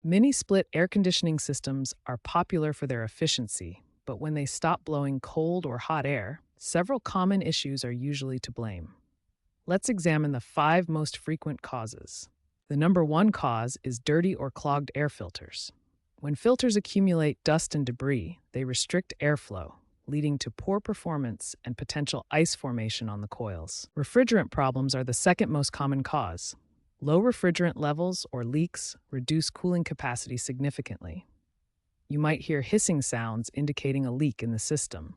Mini-split air conditioning systems are popular for their efficiency, but when they stop blowing cold or hot air, several common issues are usually to blame. Let's examine the 5 most frequent causes. The number 1 cause is dirty or clogged air filters. When filters accumulate dust and debris, they restrict airflow, leading to poor performance and potential ice formation on the coils. Refrigerant problems are the second most common cause. Low refrigerant levels or leaks reduce cooling capacity significantly. You might hear hissing sounds indicating a leak in the system.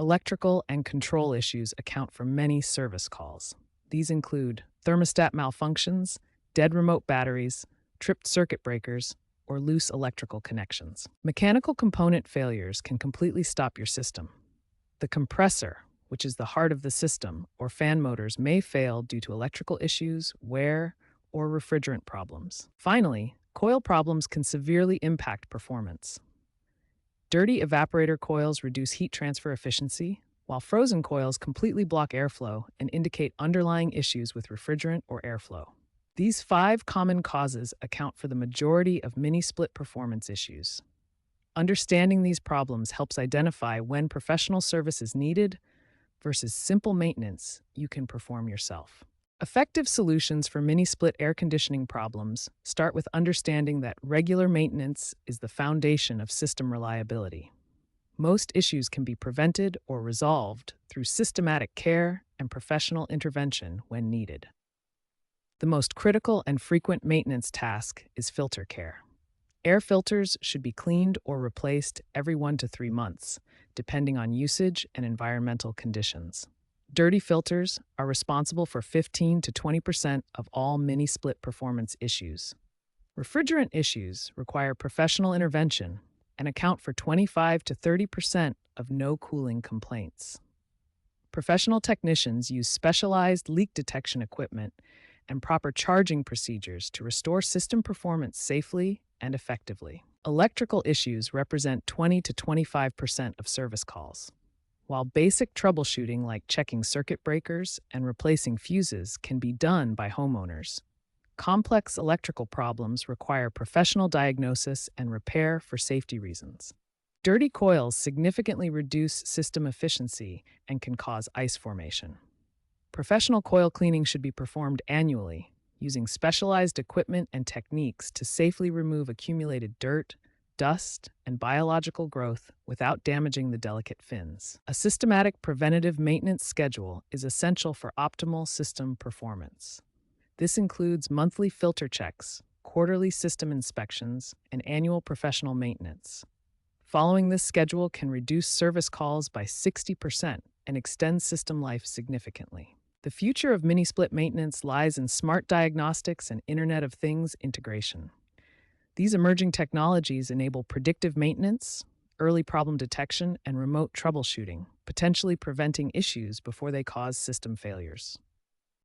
Electrical and control issues account for many service calls. These include thermostat malfunctions, dead remote batteries, tripped circuit breakers, or loose electrical connections. Mechanical component failures can completely stop your system. The compressor, which is the heart of the system, or fan motors may fail due to electrical issues, wear, or refrigerant problems. Finally, coil problems can severely impact performance. Dirty evaporator coils reduce heat transfer efficiency, while frozen coils completely block airflow and indicate underlying issues with refrigerant or airflow. These 5 common causes account for the majority of mini-split performance issues. Understanding these problems helps identify when professional service is needed versus simple maintenance you can perform yourself. Effective solutions for mini-split air conditioning problems start with understanding that regular maintenance is the foundation of system reliability. Most issues can be prevented or resolved through systematic care and professional intervention when needed. The most critical and frequent maintenance task is filter care. Air filters should be cleaned or replaced every 1 to 3 months, depending on usage and environmental conditions. Dirty filters are responsible for 15 to 20% of all mini-split performance issues. Refrigerant issues require professional intervention and account for 25 to 30% of no cooling complaints. Professional technicians use specialized leak detection equipment and proper charging procedures to restore system performance safely and effectively. Electrical issues represent 20 to 25% of service calls. While basic troubleshooting like checking circuit breakers and replacing fuses can be done by homeowners, complex electrical problems require professional diagnosis and repair for safety reasons. Dirty coils significantly reduce system efficiency and can cause ice formation. Professional coil cleaning should be performed annually, using specialized equipment and techniques to safely remove accumulated dirt, dust, and biological growth without damaging the delicate fins. A systematic preventative maintenance schedule is essential for optimal system performance. This includes monthly filter checks, quarterly system inspections, and annual professional maintenance. Following this schedule can reduce service calls by 60% and extend system life significantly. The future of mini-split maintenance lies in smart diagnostics and Internet of Things integration. These emerging technologies enable predictive maintenance, early problem detection, and remote troubleshooting, potentially preventing issues before they cause system failures.